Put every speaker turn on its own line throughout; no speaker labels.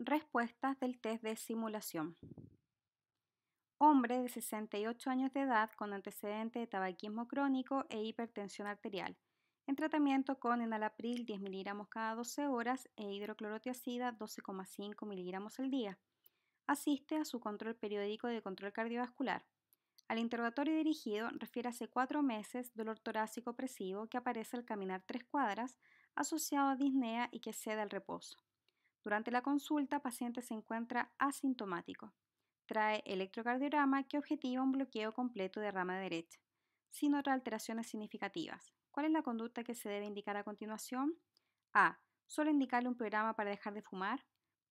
Respuestas del test de simulación. Hombre de 68 años de edad con antecedente de tabaquismo crónico e hipertensión arterial, en tratamiento con enalapril 10 miligramos cada 12 horas e hidroclorotiazida 12,5 miligramos al día. Asiste a su control periódico de control cardiovascular. Al interrogatorio dirigido refiere hace 4 meses dolor torácico opresivo que aparece al caminar 3 cuadras, asociado a disnea y que cede al reposo. Durante la consulta, paciente se encuentra asintomático. Trae electrocardiograma que objetiva un bloqueo completo de rama derecha, sin otras alteraciones significativas. ¿Cuál es la conducta que se debe indicar a continuación? A. Solo indicarle un programa para dejar de fumar.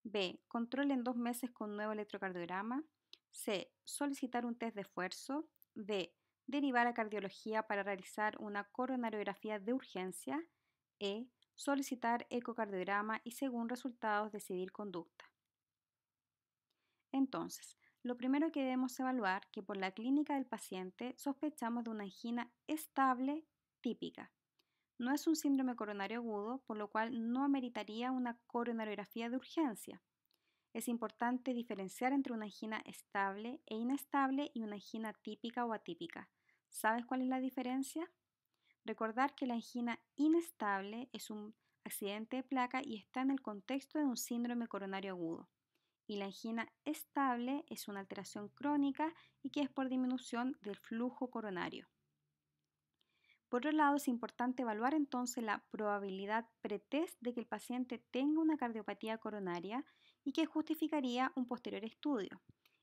B. Control en 2 meses con nuevo electrocardiograma. C. Solicitar un test de esfuerzo. D. Derivar a cardiología para realizar una coronariografía de urgencia. E. Solicitar ecocardiograma y según resultados decidir conducta. Entonces, lo primero que debemos evaluar que por la clínica del paciente sospechamos de una angina estable típica. No es un síndrome coronario agudo, por lo cual no ameritaría una coronariografía de urgencia. Es importante diferenciar entre una angina estable e inestable y una angina típica o atípica. ¿Sabes cuál es la diferencia? Recordar que la angina inestable es un accidente de placa y está en el contexto de un síndrome coronario agudo. Y la angina estable es una alteración crónica y que es por disminución del flujo coronario. Por otro lado, es importante evaluar entonces la probabilidad pretest de que el paciente tenga una cardiopatía coronaria y que justificaría un posterior estudio.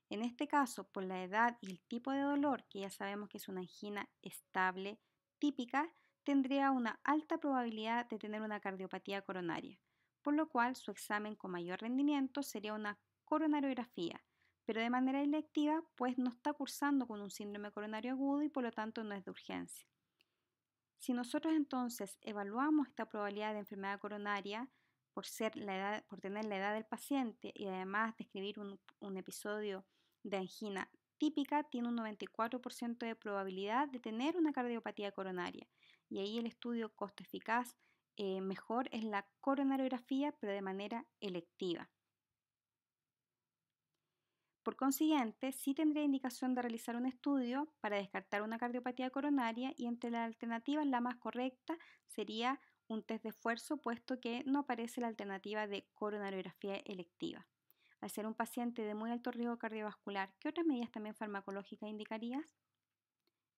En este caso, por la edad y el tipo de dolor, que ya sabemos que es una angina estable típica, tendría una alta probabilidad de tener una cardiopatía coronaria, por lo cual su examen con mayor rendimiento sería una coronariografía, pero de manera electiva, pues no está cursando con un síndrome coronario agudo y por lo tanto no es de urgencia. Si nosotros entonces evaluamos esta probabilidad de enfermedad coronaria por tener la edad del paciente y además describir un episodio de angina típica, tiene un 94% de probabilidad de tener una cardiopatía coronaria. Y ahí el estudio costo eficaz mejor es la coronariografía, pero de manera electiva. Por consiguiente, sí tendría indicación de realizar un estudio para descartar una cardiopatía coronaria y entre las alternativas la más correcta sería un test de esfuerzo, puesto que no aparece la alternativa de coronariografía electiva. Al ser un paciente de muy alto riesgo cardiovascular, ¿qué otras medidas también farmacológicas indicarías?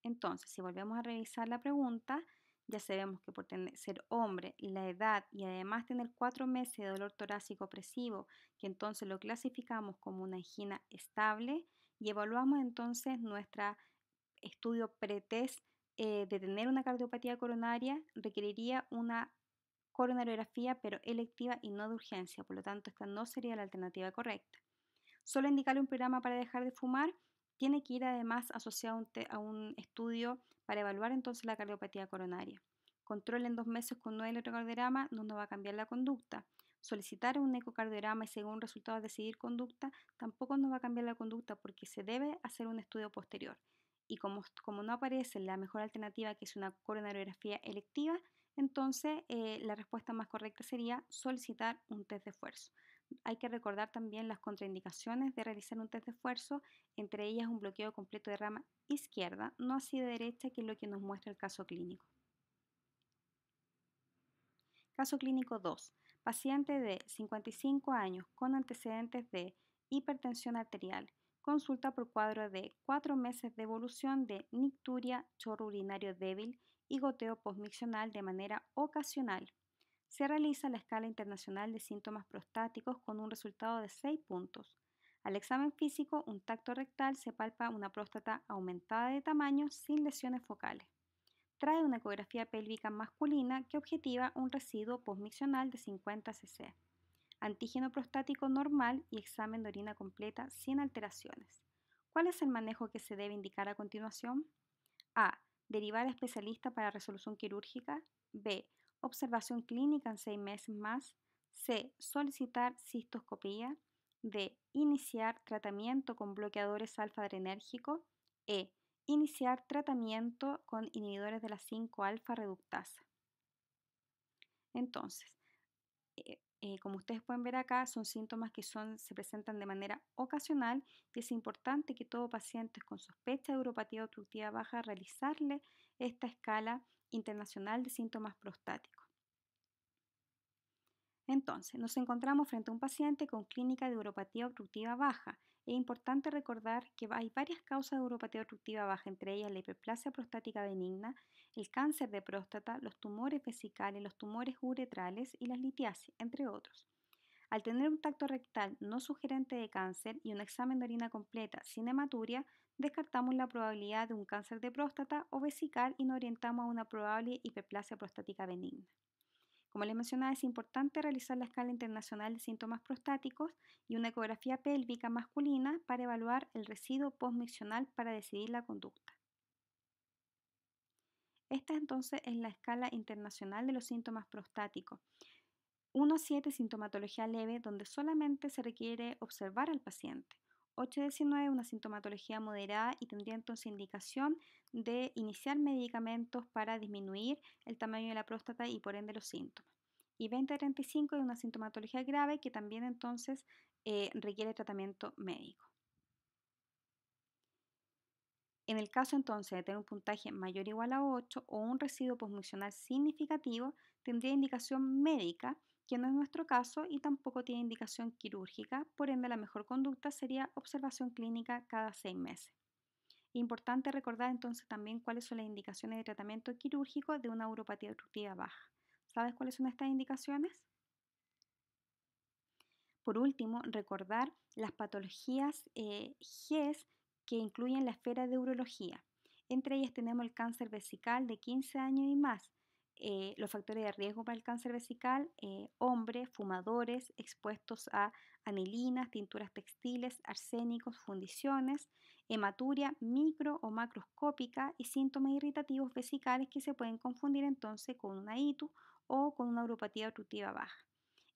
Entonces, si volvemos a revisar la pregunta, ya sabemos que por ser hombre, la edad y además tener 4 meses de dolor torácico opresivo, que entonces lo clasificamos como una angina estable y evaluamos entonces nuestro estudio pretest de tener una cardiopatía coronaria, requeriría una coronariografía pero electiva y no de urgencia, por lo tanto esta no sería la alternativa correcta. Solo indicarle un programa para dejar de fumar, tiene que ir además asociado a un estudio para evaluar entonces la cardiopatía coronaria. Control en 2 meses con 9 electrocardiograma no nos va a cambiar la conducta. Solicitar un ecocardiograma y según resultados decidir conducta tampoco nos va a cambiar la conducta porque se debe hacer un estudio posterior. Y como no aparece la mejor alternativa que es una coronariografía electiva, entonces la respuesta más correcta sería solicitar un test de esfuerzo. Hay que recordar también las contraindicaciones de realizar un test de esfuerzo, entre ellas un bloqueo completo de rama izquierda, no así de derecha, que es lo que nos muestra el caso clínico. Caso clínico 2. Paciente de 55 años con antecedentes de hipertensión arterial. Consulta por cuadro de 4 meses de evolución de nicturia, chorro urinario débil y goteo postmiccional de manera ocasional. Se realiza la escala internacional de síntomas prostáticos con un resultado de 6 puntos. Al examen físico, un tacto rectal se palpa una próstata aumentada de tamaño sin lesiones focales. Trae una ecografía pélvica masculina que objetiva un residuo postmiccional de 50 cc. Antígeno prostático normal y examen de orina completa sin alteraciones. ¿Cuál es el manejo que se debe indicar a continuación? A. Derivar a especialista para resolución quirúrgica. B. Observación clínica en 6 meses más. C. Solicitar cistoscopía. D. Iniciar tratamiento con bloqueadores alfa-adrenérgicos. E. Iniciar tratamiento con inhibidores de la 5-alfa reductasa. Entonces, Como ustedes pueden ver acá, son síntomas que se presentan de manera ocasional y es importante que todo paciente con sospecha de uropatía obstructiva baja realizarle esta escala internacional de síntomas prostáticos. Entonces, nos encontramos frente a un paciente con clínica de uropatía obstructiva baja. Es importante recordar que hay varias causas de uropatía obstructiva baja, entre ellas la hiperplasia prostática benigna, el cáncer de próstata, los tumores vesicales, los tumores uretrales y las litiasis, entre otros. Al tener un tacto rectal no sugerente de cáncer y un examen de orina completa sin hematuria, descartamos la probabilidad de un cáncer de próstata o vesical y nos orientamos a una probable hiperplasia prostática benigna. Como les mencionaba, es importante realizar la escala internacional de síntomas prostáticos y una ecografía pélvica masculina para evaluar el residuo postmiccional para decidir la conducta. Esta entonces es la escala internacional de los síntomas prostáticos. 1 a 7 sintomatología leve, donde solamente se requiere observar al paciente. 8 a 19 una sintomatología moderada y tendría entonces indicación de iniciar medicamentos para disminuir el tamaño de la próstata y por ende los síntomas. Y 20 a 35 es una sintomatología grave que también entonces requiere tratamiento médico. En el caso entonces de tener un puntaje mayor o igual a 8 o un residuo postmiccional significativo, tendría indicación médica, que no es nuestro caso y tampoco tiene indicación quirúrgica, por ende la mejor conducta sería observación clínica cada 6 meses. Importante recordar entonces también cuáles son las indicaciones de tratamiento quirúrgico de una uropatía obstructiva baja. ¿Sabes cuáles son estas indicaciones? Por último, recordar las patologías GES que incluyen la esfera de urología. Entre ellas tenemos el cáncer vesical de 15 años y más. Los factores de riesgo para el cáncer vesical, hombres, fumadores, expuestos a anilinas, tinturas textiles, arsénicos, fundiciones, hematuria micro o macroscópica y síntomas irritativos vesicales que se pueden confundir entonces con una ITU o con una uropatía obstructiva baja.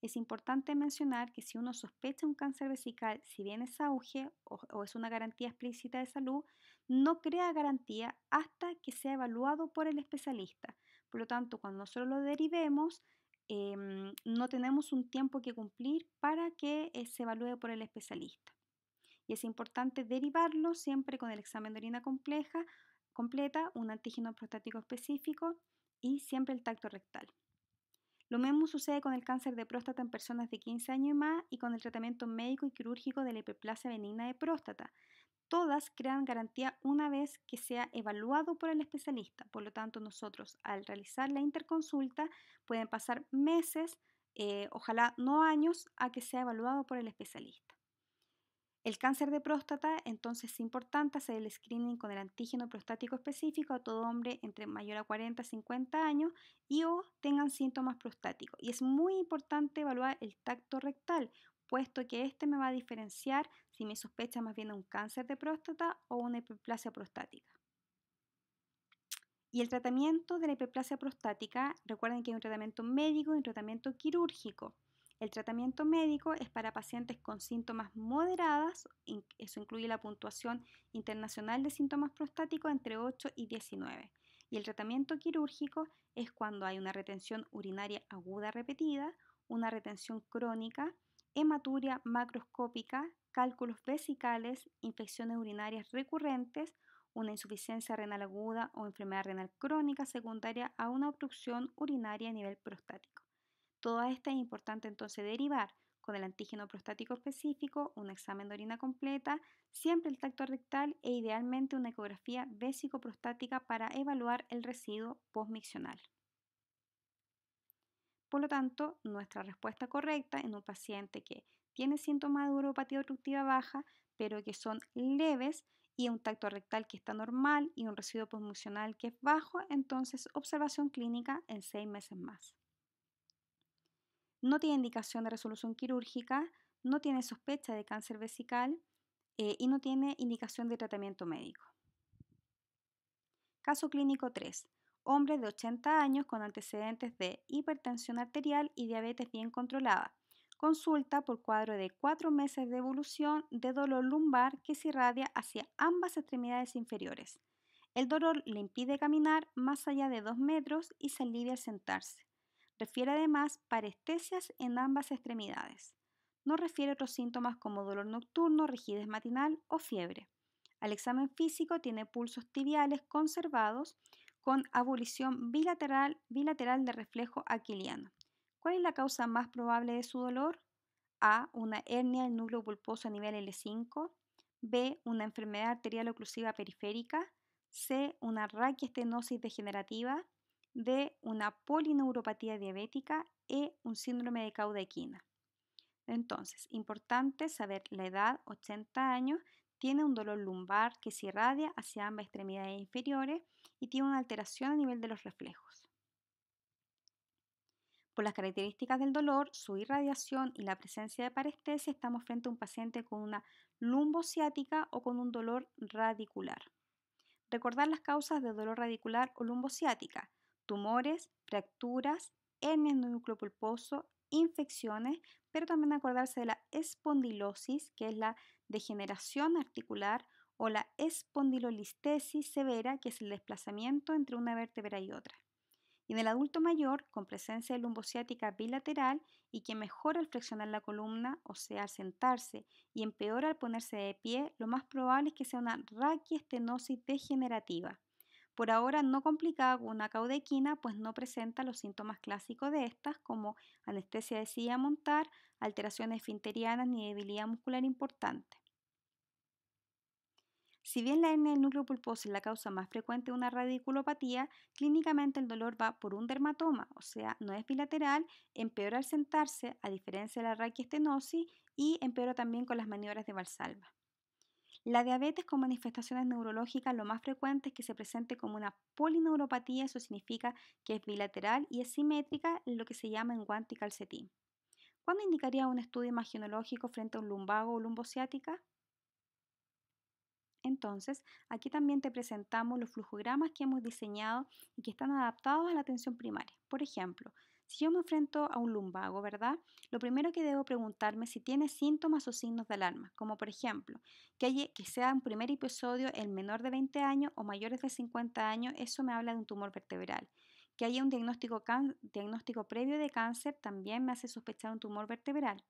Es importante mencionar que si uno sospecha un cáncer vesical, si bien es auge o es una garantía explícita de salud, no crea garantía hasta que sea evaluado por el especialista. Por lo tanto, cuando nosotros lo derivemos, no tenemos un tiempo que cumplir para que se evalúe por el especialista. Y es importante derivarlo siempre con el examen de orina completa, un antígeno prostático específico y siempre el tacto rectal. Lo mismo sucede con el cáncer de próstata en personas de 15 años y más y con el tratamiento médico y quirúrgico de la hiperplasia benigna de próstata. Todas crean garantía una vez que sea evaluado por el especialista. Por lo tanto, nosotros al realizar la interconsulta pueden pasar meses, ojalá no años, a que sea evaluado por el especialista. El cáncer de próstata, entonces es importante hacer el screening con el antígeno prostático específico a todo hombre entre mayor a 40 a 50 años y o tengan síntomas prostáticos. Y es muy importante evaluar el tacto rectal, puesto que este me va a diferenciar si mi sospecha más bien es un cáncer de próstata o una hiperplasia prostática. Y el tratamiento de la hiperplasia prostática, recuerden que hay un tratamiento médico y un tratamiento quirúrgico. El tratamiento médico es para pacientes con síntomas moderadas, eso incluye la puntuación internacional de síntomas prostáticos entre 8 y 19. Y el tratamiento quirúrgico es cuando hay una retención urinaria aguda repetida, una retención crónica, hematuria macroscópica, cálculos vesicales, infecciones urinarias recurrentes, una insuficiencia renal aguda o enfermedad renal crónica secundaria a una obstrucción urinaria a nivel prostático. Toda esta es importante entonces derivar con el antígeno prostático específico, un examen de orina completa, siempre el tacto rectal e idealmente una ecografía vésico-prostática para evaluar el residuo postmiccional. Por lo tanto, nuestra respuesta correcta en un paciente que tiene síntomas de uropatía obstructiva baja, pero que son leves y un tacto rectal que está normal y un residuo postmiccional que es bajo, entonces observación clínica en 6 meses más. No tiene indicación de resolución quirúrgica, no tiene sospecha de cáncer vesical y no tiene indicación de tratamiento médico. Caso clínico 3. Hombre de 80 años con antecedentes de hipertensión arterial y diabetes bien controlada. Consulta por cuadro de 4 meses de evolución de dolor lumbar que se irradia hacia ambas extremidades inferiores. El dolor le impide caminar más allá de 2 metros y se alivia al sentarse. Refiere además parestesias en ambas extremidades. No refiere otros síntomas como dolor nocturno, rigidez matinal o fiebre. Al examen físico tiene pulsos tibiales conservados con abolición bilateral de reflejo aquiliano. ¿Cuál es la causa más probable de su dolor? A. Una hernia del núcleo pulposo a nivel L5. B. Una enfermedad arterial oclusiva periférica. C. Una raquiestenosis degenerativa. D. Una polineuropatía diabética. E. Un síndrome de Cauda-Equina. Entonces, importante saber la edad, 80 años, tiene un dolor lumbar que se irradia hacia ambas extremidades inferiores y tiene una alteración a nivel de los reflejos. Por las características del dolor, su irradiación y la presencia de parestesia, estamos frente a un paciente con una lumbociática o con un dolor radicular. Recordar las causas de dolor radicular o lumbociática: tumores, fracturas, hernias del núcleo pulposo, infecciones, pero también acordarse de la espondilosis, que es la degeneración articular, o la espondilolistesis severa, que es el desplazamiento entre una vértebra y otra. Y en el adulto mayor, con presencia de lumbociática bilateral y que mejora al flexionar la columna, o sea, al sentarse, y empeora al ponerse de pie, lo más probable es que sea una raquiestenosis degenerativa. Por ahora no complicada con una caudequina, pues no presenta los síntomas clásicos de estas, como anestesia de silla a montar, alteraciones esfinterianas ni debilidad muscular importante. Si bien la hernia del núcleo pulposo es la causa más frecuente de una radiculopatía, clínicamente el dolor va por un dermatoma, o sea, no es bilateral, empeora al sentarse, a diferencia de la raquiestenosis, y empeora también con las maniobras de Valsalva. La diabetes con manifestaciones neurológicas, lo más frecuente es que se presente como una polineuropatía. Eso significa que es bilateral y es simétrica, en lo que se llama enguante y calcetín. ¿Cuándo indicaría un estudio imaginológico frente a un lumbago o lumbociática? Entonces, aquí también te presentamos los flujogramas que hemos diseñado y que están adaptados a la atención primaria. Por ejemplo, si yo me enfrento a un lumbago, ¿verdad? Lo primero que debo preguntarme es si tiene síntomas o signos de alarma, como por ejemplo, que sea un primer episodio en menor de 20 años o mayores de 50 años. Eso me habla de un tumor vertebral. Que haya un diagnóstico previo de cáncer también me hace sospechar un tumor vertebral.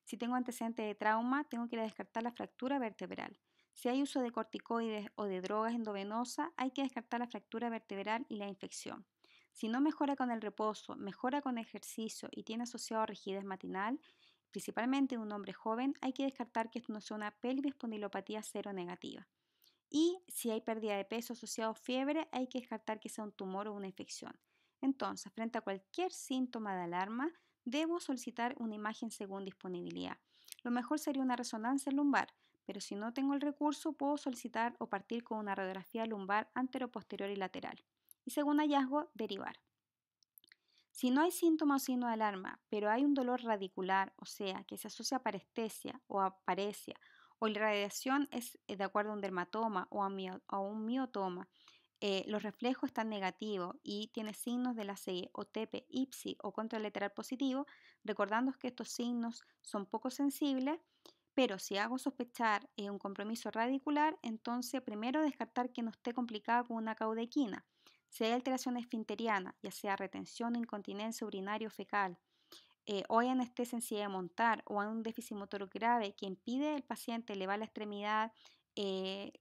Si tengo antecedentes de trauma, tengo que ir a descartar la fractura vertebral. Si hay uso de corticoides o de drogas endovenosas, hay que descartar la fractura vertebral y la infección. Si no mejora con el reposo, mejora con ejercicio y tiene asociado rigidez matinal, principalmente en un hombre joven, hay que descartar que esto no sea una pelvispondilopatía seronegativa. Y si hay pérdida de peso asociado a fiebre, hay que descartar que sea un tumor o una infección. Entonces, frente a cualquier síntoma de alarma, debo solicitar una imagen según disponibilidad. Lo mejor sería una resonancia lumbar, pero si no tengo el recurso, puedo solicitar o partir con una radiografía lumbar antero, posterior y lateral. Y según hallazgo, derivar. Si no hay síntomas o signo de alarma, pero hay un dolor radicular, o sea, que se asocia a parestesia o a paresia, o la radiación es de acuerdo a un dermatoma o a un miotoma, los reflejos están negativos y tiene signos de la CE o TEPE, IPSI o contralateral positivo, recordando que estos signos son poco sensibles, pero si hago sospechar un compromiso radicular, entonces primero descartar que no esté complicada con una caudequina. Si hay alteración esfinteriana, ya sea retención o incontinencia urinaria o fecal, o hay anestesia en silla de montar o hay un déficit motor grave que impide al paciente elevar la extremidad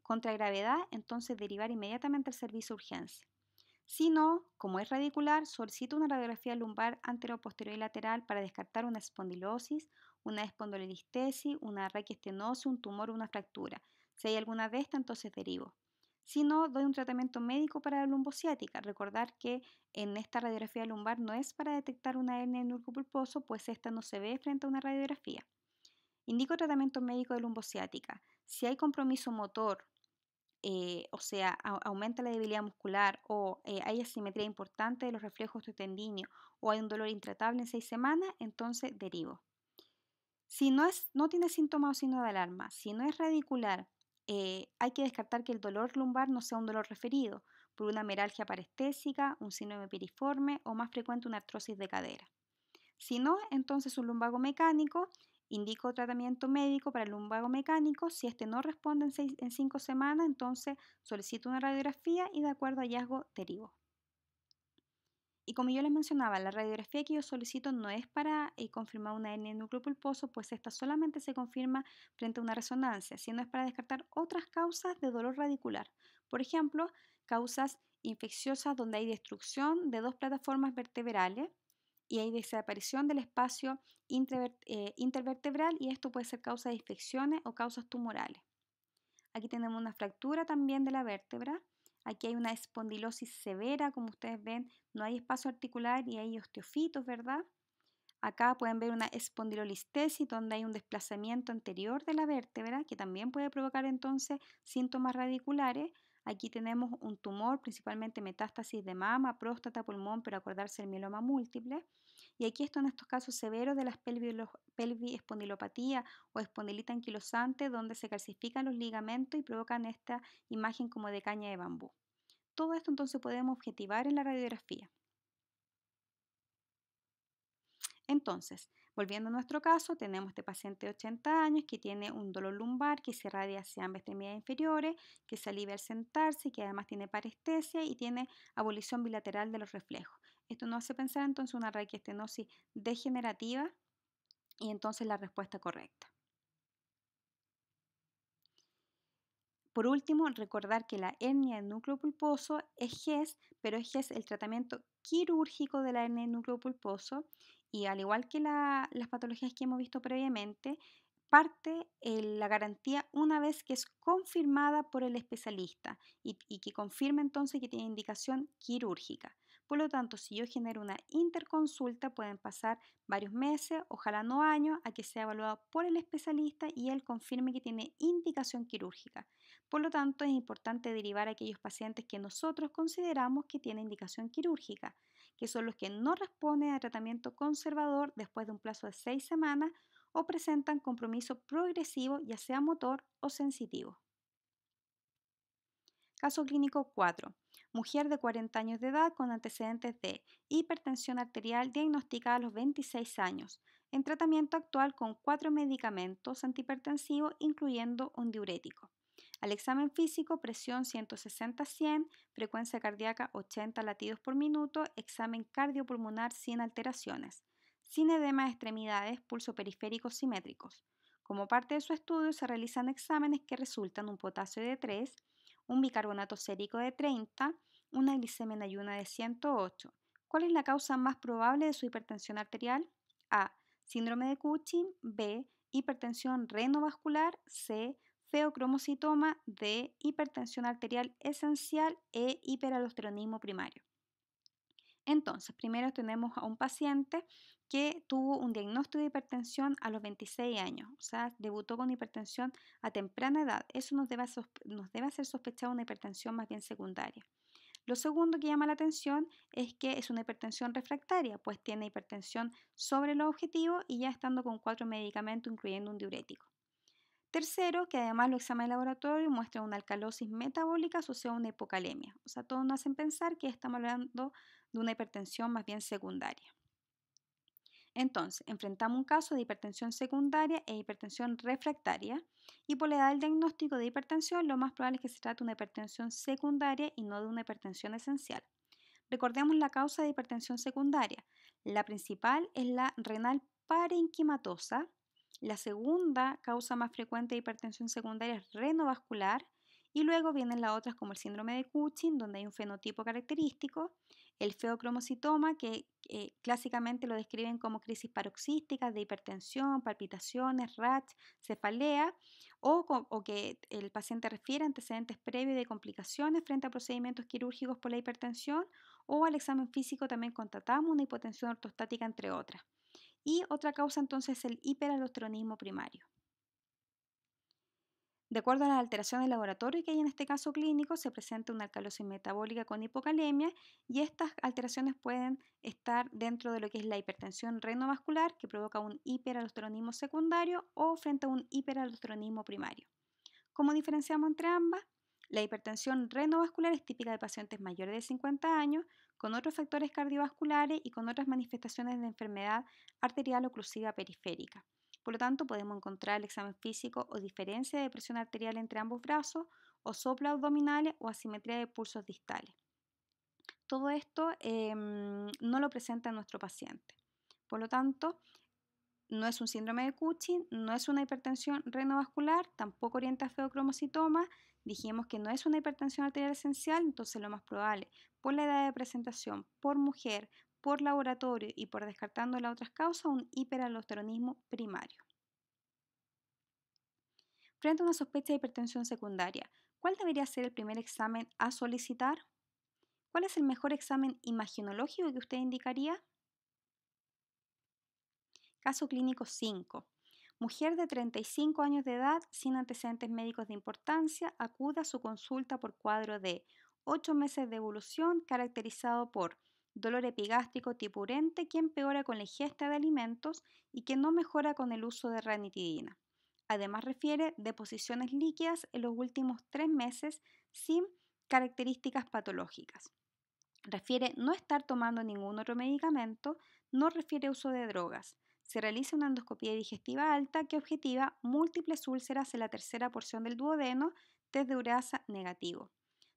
contra gravedad, entonces derivar inmediatamente al servicio de urgencia. Si no, como es radicular, solicito una radiografía lumbar antero, posterior y lateral para descartar una espondilosis, una espondilolistesis, una raquiestenosis, un tumor o una fractura. Si hay alguna de estas, entonces derivo. Si no, doy un tratamiento médico para la lumbociática. Recordar que en esta radiografía lumbar no es para detectar una hernia en el núcleo pulposo, pues esta no se ve frente a una radiografía. Indico tratamiento médico de lumbociática. Si hay compromiso motor, o sea, aumenta la debilidad muscular o hay asimetría importante de los reflejos tendinios o hay un dolor intratable en 6 semanas, entonces derivo. Si no tiene síntomas o signo de alarma, si no es radicular, hay que descartar que el dolor lumbar no sea un dolor referido por una meralgia parestésica, un síndrome piriforme o más frecuente una artrosis de cadera. Si no, entonces un lumbago mecánico, indico tratamiento médico para el lumbago mecánico. Si este no responde en 5 semanas, entonces solicito una radiografía y de acuerdo a hallazgo derivo. Y como yo les mencionaba, la radiografía que yo solicito no es para confirmar una hernia de núcleo pulposo, pues esta solamente se confirma frente a una resonancia, sino es para descartar otras causas de dolor radicular. Por ejemplo, causas infecciosas donde hay destrucción de dos plataformas vertebrales y hay desaparición del espacio intervertebral, y esto puede ser causa de infecciones o causas tumorales. Aquí tenemos una fractura también de la vértebra. Aquí hay una espondilosis severa, como ustedes ven, no hay espacio articular y hay osteofitos, ¿verdad? Acá pueden ver una espondilolistesis donde hay un desplazamiento anterior de la vértebra que también puede provocar entonces síntomas radiculares. Aquí tenemos un tumor, principalmente metástasis de mama, próstata, pulmón, pero acordarse el mieloma múltiple. Y aquí están estos casos severos de las pelviespondilopatía o espondilita anquilosante, donde se calcifican los ligamentos y provocan esta imagen como de caña de bambú. Todo esto entonces podemos objetivar en la radiografía. Entonces, volviendo a nuestro caso, tenemos este paciente de 80 años que tiene un dolor lumbar que se irradia hacia ambas extremidades inferiores, que se alivia al sentarse, que además tiene parestesia y tiene abolición bilateral de los reflejos. Esto nos hace pensar entonces una raquiestenosis degenerativa y entonces la respuesta correcta. Por último, recordar que la hernia del núcleo pulposo es GES, pero es GES el tratamiento quirúrgico de la hernia del núcleo pulposo, y al igual que las patologías que hemos visto previamente, parte la garantía una vez que es confirmada por el especialista y que confirme entonces que tiene indicación quirúrgica. Por lo tanto, si yo genero una interconsulta, pueden pasar varios meses, ojalá no años, a que sea evaluado por el especialista y él confirme que tiene indicación quirúrgica. Por lo tanto, es importante derivar a aquellos pacientes que nosotros consideramos que tienen indicación quirúrgica, que son los que no responden a tratamiento conservador después de un plazo de 6 semanas o presentan compromiso progresivo, ya sea motor o sensitivo. Caso clínico 4. Mujer de 40 años de edad con antecedentes de hipertensión arterial diagnosticada a los 26 años, en tratamiento actual con 4 medicamentos antihipertensivos, incluyendo un diurético. Al examen físico, presión 160-100, frecuencia cardíaca 80 latidos por minuto, examen cardiopulmonar sin alteraciones, sin edema de extremidades, pulso periférico simétricos. Como parte de su estudio se realizan exámenes que resultan un potasio de 3, un bicarbonato sérico de 30, una glicemia en ayuna de 108. ¿Cuál es la causa más probable de su hipertensión arterial? A. Síndrome de Cushing. B. Hipertensión renovascular. C. Feocromocitoma. D. Hipertensión arterial esencial. E. Hiperaldosteronismo primario. Entonces, primero tenemos a un paciente que tuvo un diagnóstico de hipertensión a los 26 años, o sea, debutó con hipertensión a temprana edad. Eso nos debe hacer sospechar una hipertensión más bien secundaria. Lo segundo que llama la atención es que es una hipertensión refractaria, pues tiene hipertensión sobre los objetivos y ya estando con 4 medicamentos, incluyendo un diurético. Tercero, que además los exámenes de laboratorio muestran una alcalosis metabólica asociada a una hipocalemia. O sea, todos nos hacen pensar que estamos hablando de una hipertensión más bien secundaria. Entonces, enfrentamos un caso de hipertensión secundaria e hipertensión refractaria, y por la edad del diagnóstico de hipertensión, lo más probable es que se trate de una hipertensión secundaria y no de una hipertensión esencial. Recordemos la causa de hipertensión secundaria. La principal es la renal parenquimatosa. La segunda causa más frecuente de hipertensión secundaria es renovascular. Y luego vienen las otras como el síndrome de Cushing, donde hay un fenotipo característico, el feocromocitoma, que clásicamente lo describen como crisis paroxísticas de hipertensión, palpitaciones, RACH, cefalea, o que el paciente refiere a antecedentes previos de complicaciones frente a procedimientos quirúrgicos por la hipertensión, o al examen físico también constatamos una hipotensión ortostática, entre otras. Y otra causa entonces es el hiperaldosteronismo primario. De acuerdo a las alteraciones de laboratorio que hay en este caso clínico, se presenta una alcalosis metabólica con hipocalemia, y estas alteraciones pueden estar dentro de lo que es la hipertensión renovascular, que provoca un hiperaldosteronismo secundario, o frente a un hiperaldosteronismo primario. ¿Cómo diferenciamos entre ambas? La hipertensión renovascular es típica de pacientes mayores de 50 años, con otros factores cardiovasculares y con otras manifestaciones de enfermedad arterial oclusiva periférica. Por lo tanto, podemos encontrar el examen físico o diferencia de presión arterial entre ambos brazos, o soplo abdominales o asimetría de pulsos distales. Todo esto no lo presenta nuestro paciente. Por lo tanto, no es un síndrome de Cushing, no es una hipertensión renovascular, tampoco orienta a feocromocitoma. Dijimos que no es una hipertensión arterial esencial, entonces lo más probable, por la edad de presentación, por mujer, por laboratorio y por descartando las otras causas, un hiperaldosteronismo primario. Frente a una sospecha de hipertensión secundaria, ¿cuál debería ser el primer examen a solicitar? ¿Cuál es el mejor examen imaginológico que usted indicaría? Caso clínico 5. Mujer de 35 años de edad sin antecedentes médicos de importancia acude a su consulta por cuadro de 8 meses de evolución caracterizado por dolor epigástrico tipo urente que empeora con la ingesta de alimentos y que no mejora con el uso de ranitidina. Además refiere deposiciones líquidas en los últimos 3 meses sin características patológicas. Refiere no estar tomando ningún otro medicamento, no refiere uso de drogas. Se realiza una endoscopia digestiva alta que objetiva múltiples úlceras en la tercera porción del duodeno, test de ureasa negativo.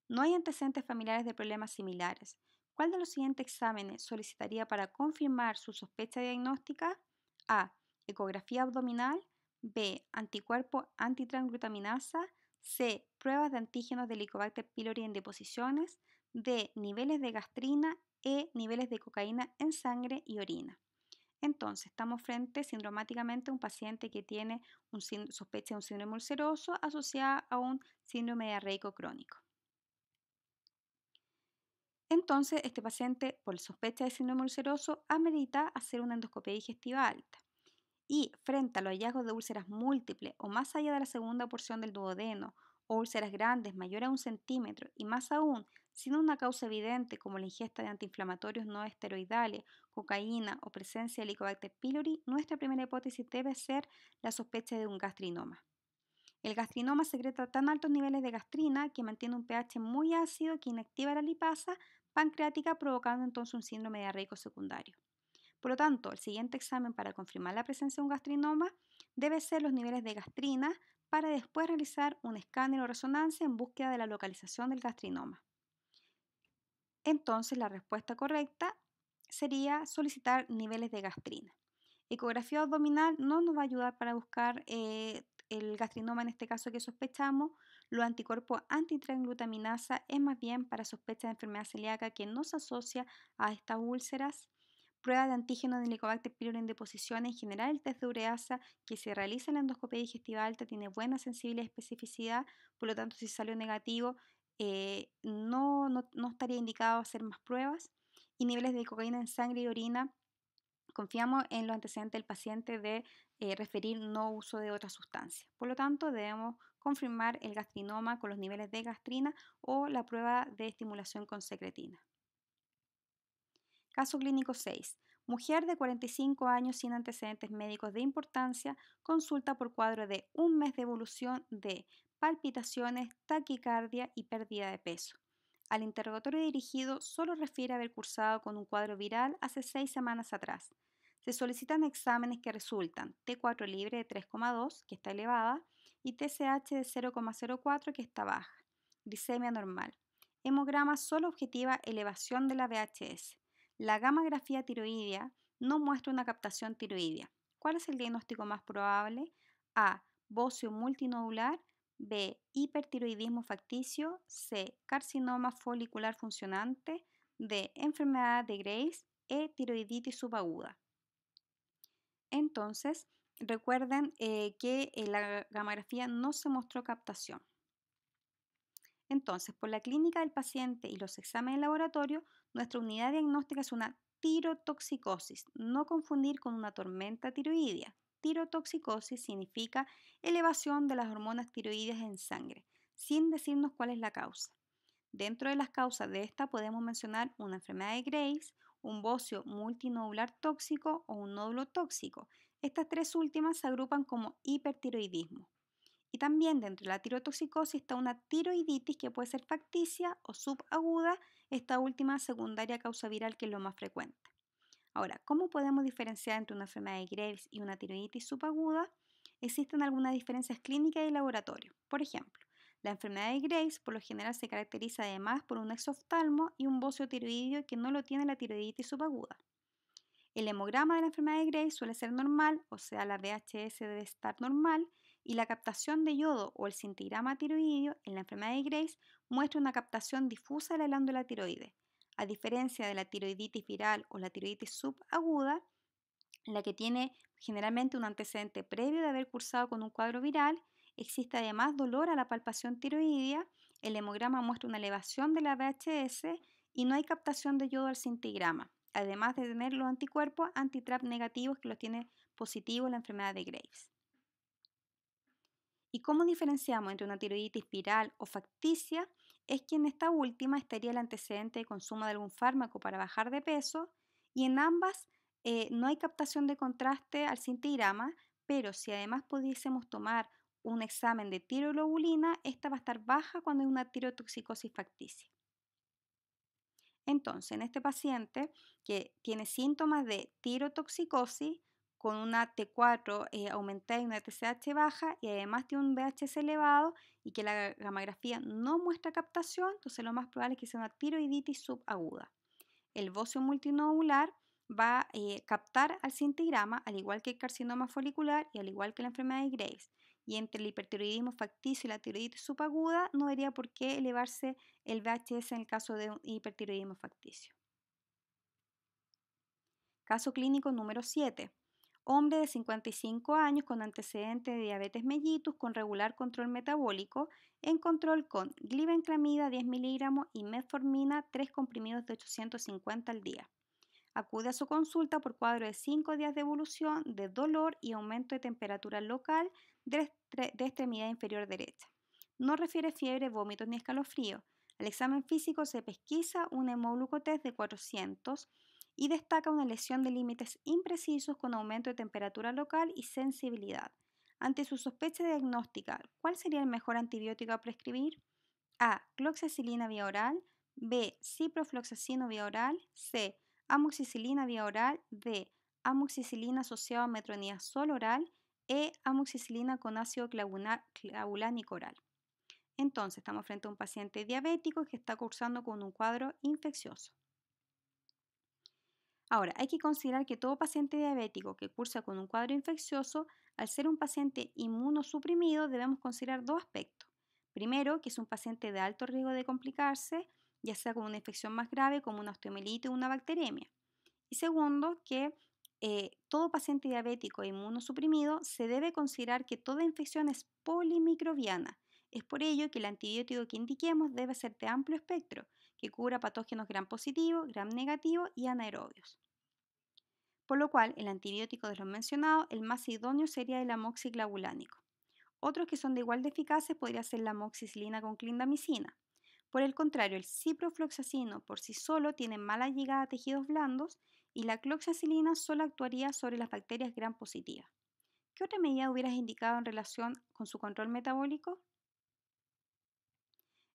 No hay antecedentes familiares de problemas similares. ¿Cuál de los siguientes exámenes solicitaría para confirmar su sospecha diagnóstica? A. Ecografía abdominal. B. Anticuerpo antitransglutaminasa. C. Pruebas de antígenos de Helicobacter pylori en deposiciones. D. Niveles de gastrina. E. Niveles de cocaína en sangre y orina. Entonces, estamos frente sindromáticamente a un paciente que tiene sospecha de un síndrome ulceroso asociada a un síndrome diarreico crónico. Entonces, este paciente, por sospecha de síndrome ulceroso, amerita hacer una endoscopia digestiva alta. Y frente a los hallazgos de úlceras múltiples o más allá de la segunda porción del duodeno, o úlceras grandes mayores a 1 centímetro y más aún sin una causa evidente como la ingesta de antiinflamatorios no esteroidales, cocaína o presencia de Helicobacter pylori, nuestra primera hipótesis debe ser la sospecha de un gastrinoma. El gastrinoma secreta tan altos niveles de gastrina que mantiene un pH muy ácido que inactiva la lipasa pancreática provocando entonces un síndrome diarreico secundario. Por lo tanto, el siguiente examen para confirmar la presencia de un gastrinoma debe ser los niveles de gastrina para después realizar un escáner o resonancia en búsqueda de la localización del gastrinoma. Entonces, la respuesta correcta sería solicitar niveles de gastrina. Ecografía abdominal no nos va a ayudar para buscar el gastrinoma en este caso que sospechamos. Los anticuerpos antitransglutaminasa es más bien para sospecha de enfermedad celíaca que no se asocia a estas úlceras. Prueba de antígeno de Helicobacter pylori en deposición. En general, el test de ureasa que se realiza en la endoscopia digestiva alta tiene buena sensibilidad y especificidad, por lo tanto, si salió negativo, no estaría indicado hacer más pruebas. Y niveles de cocaína en sangre y orina, confiamos en los antecedentes del paciente de referir no uso de otra sustancia. Por lo tanto, debemos confirmar el gastrinoma con los niveles de gastrina o la prueba de estimulación con secretina. Caso clínico 6. Mujer de 45 años sin antecedentes médicos de importancia consulta por cuadro de 1 mes de evolución de palpitaciones, taquicardia y pérdida de peso. Al interrogatorio dirigido solo refiere haber cursado con un cuadro viral hace 6 semanas atrás. Se solicitan exámenes que resultan T4 libre de 3,2, que está elevada, y TSH de 0,04, que está baja. Glicemia normal. Hemograma solo objetiva elevación de la VHS. La gammagrafía tiroidea no muestra una captación tiroidea. ¿Cuál es el diagnóstico más probable? A. Bocio multinodular. B. Hipertiroidismo facticio. C. Carcinoma folicular funcionante. D. Enfermedad de Graves. E. Tiroiditis subaguda. Entonces, recuerden que en la gammagrafía no se mostró captación. Entonces, por la clínica del paciente y los exámenes de laboratorio, nuestra unidad diagnóstica es una tirotoxicosis, no confundir con una tormenta tiroidea. Tirotoxicosis significa elevación de las hormonas tiroideas en sangre, sin decirnos cuál es la causa. Dentro de las causas de esta podemos mencionar una enfermedad de Graves, un bocio multinodular tóxico o un nódulo tóxico. Estas tres últimas se agrupan como hipertiroidismo. Y también dentro de la tirotoxicosis está una tiroiditis que puede ser facticia o subaguda, esta última secundaria causa viral que es lo más frecuente. Ahora, ¿cómo podemos diferenciar entre una enfermedad de Graves y una tiroiditis subaguda? Existen algunas diferencias clínicas y de laboratorio. Por ejemplo, La enfermedad de Graves por lo general se caracteriza además por un exoftalmo y un bocio tiroideo que no lo tiene la tiroiditis subaguda. El hemograma de la enfermedad de Graves suele ser normal, o sea, la VHS debe estar normal, y la captación de yodo o el cintigrama tiroideo en la enfermedad de Graves muestra una captación difusa de la glándula tiroides. A diferencia de la tiroiditis viral o la tiroiditis subaguda, la que tiene generalmente un antecedente previo de haber cursado con un cuadro viral, existe además dolor a la palpación tiroidea, el hemograma muestra una elevación de la VHS y no hay captación de yodo al cintigrama, además de tener los anticuerpos anti-TRAP negativos que los tiene positivos la enfermedad de Graves. ¿Y cómo diferenciamos entre una tiroiditis viral o facticia? Es que en esta última estaría el antecedente de consumo de algún fármaco para bajar de peso y en ambas no hay captación de contraste al cintigrama, pero si además pudiésemos tomar un examen de tiroglobulina, esta va a estar baja cuando hay una tirotoxicosis facticia. Entonces, en este paciente que tiene síntomas de tirotoxicosis con una T4 aumentada y una TSH baja y además tiene un VHS elevado y que la gammagrafía no muestra captación, entonces lo más probable es que sea una tiroiditis subaguda. El bocio multinodular va a captar al cintigrama, al igual que el carcinoma folicular y al igual que la enfermedad de Graves. Y entre el hipertiroidismo facticio y la tiroiditis subaguda no debería por qué elevarse el VHS en el caso de un hipertiroidismo facticio. Caso clínico número 7. Hombre de 55 años con antecedente de diabetes mellitus con regular control metabólico en control con glibenclamida 10 miligramos y metformina 3 comprimidos de 850 al día. Acude a su consulta por cuadro de 5 días de evolución de dolor y aumento de temperatura local de extremidad inferior derecha. No refiere fiebre, vómitos ni escalofrío. Al examen físico se pesquisa un hemoglucotest de 400 y destaca una lesión de límites imprecisos con aumento de temperatura local y sensibilidad. Ante su sospecha diagnóstica, ¿cuál sería el mejor antibiótico a prescribir? A. Cloxacilina vía oral. B. Ciprofloxacino vía oral. C. Amoxicilina vía oral. D. Amoxicilina asociado a metronidazol oral. E. Amoxicilina con ácido clavulánico oral. Entonces, estamos frente a un paciente diabético que está cursando con un cuadro infeccioso. Ahora, hay que considerar que todo paciente diabético que cursa con un cuadro infeccioso, al ser un paciente inmunosuprimido, debemos considerar dos aspectos. Primero, que es un paciente de alto riesgo de complicarse, ya sea con una infección más grave como una osteomielitis o una bacteriemia. Y segundo, que todo paciente diabético e inmunosuprimido se debe considerar que toda infección es polimicrobiana. Es por ello que el antibiótico que indiquemos debe ser de amplio espectro, que cubra patógenos gram positivo, gram negativo y anaerobios. Por lo cual, el antibiótico de los mencionados, el más idóneo sería el amoxiclavulánico. Otros que son de igual de eficaces podría ser la amoxicilina con clindamicina. Por el contrario, el ciprofloxacino por sí solo tiene mala llegada a tejidos blandos y la cloxacilina solo actuaría sobre las bacterias gram positivas. ¿Qué otra medida hubieras indicado en relación con su control metabólico?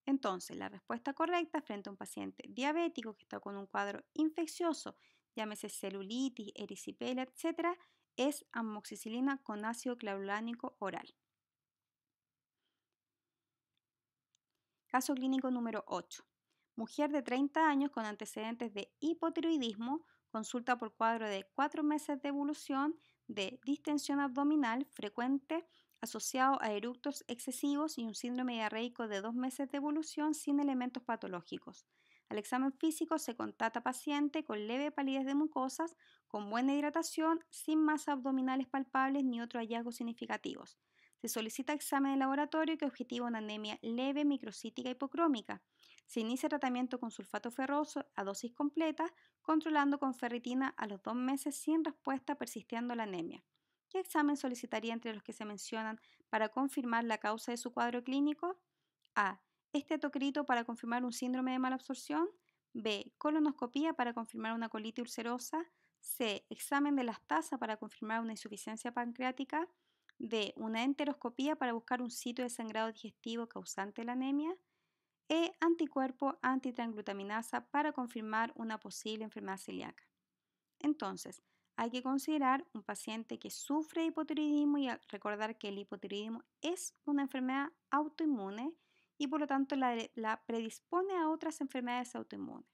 Entonces, la respuesta correcta frente a un paciente diabético que está con un cuadro infeccioso, llámese celulitis, ericipelia, etc., es amoxicilina con ácido clavulánico oral. Caso clínico número 8. Mujer de 30 años con antecedentes de hipotiroidismo, consulta por cuadro de 4 meses de evolución de distensión abdominal frecuente asociado a eructos excesivos y un síndrome diarreico de 2 meses de evolución sin elementos patológicos. Al examen físico se constata paciente con leve palidez de mucosas, con buena hidratación, sin masas abdominales palpables ni otros hallazgos significativos. Se solicita examen de laboratorio que objetiva una anemia leve, microcítica hipocrómica. Se inicia tratamiento con sulfato ferroso a dosis completa, controlando con ferritina a los 2 meses sin respuesta persistiendo la anemia. ¿Qué examen solicitaría entre los que se mencionan para confirmar la causa de su cuadro clínico? A. Estetocrito para confirmar un síndrome de malabsorción. B. Colonoscopía para confirmar una colitis ulcerosa. C. Examen de lactasa para confirmar una insuficiencia pancreática. D. Una enteroscopía para buscar un sitio de sangrado digestivo causante de la anemia. E. Anticuerpo antitransglutaminasa para confirmar una posible enfermedad celíaca. Entonces, hay que considerar un paciente que sufre hipotiroidismo y recordar que el hipotiroidismo es una enfermedad autoinmune y por lo tanto la predispone a otras enfermedades autoinmunes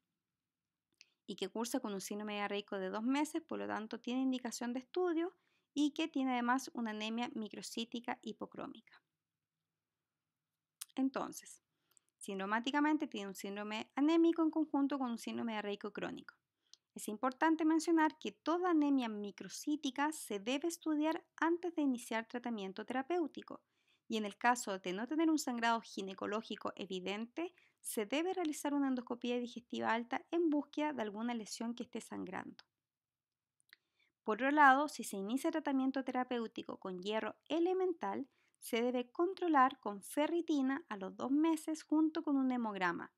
y que cursa con un síndrome diarreico de 2 meses, por lo tanto tiene indicación de estudio y que tiene además una anemia microcítica hipocrómica. Entonces, sintomáticamente tiene un síndrome anémico en conjunto con un síndrome diarreico crónico. Es importante mencionar que toda anemia microcítica se debe estudiar antes de iniciar tratamiento terapéutico y en el caso de no tener un sangrado ginecológico evidente, se debe realizar una endoscopia digestiva alta en búsqueda de alguna lesión que esté sangrando. Por otro lado, si se inicia tratamiento terapéutico con hierro elemental, se debe controlar con ferritina a los 2 meses junto con un hemograma.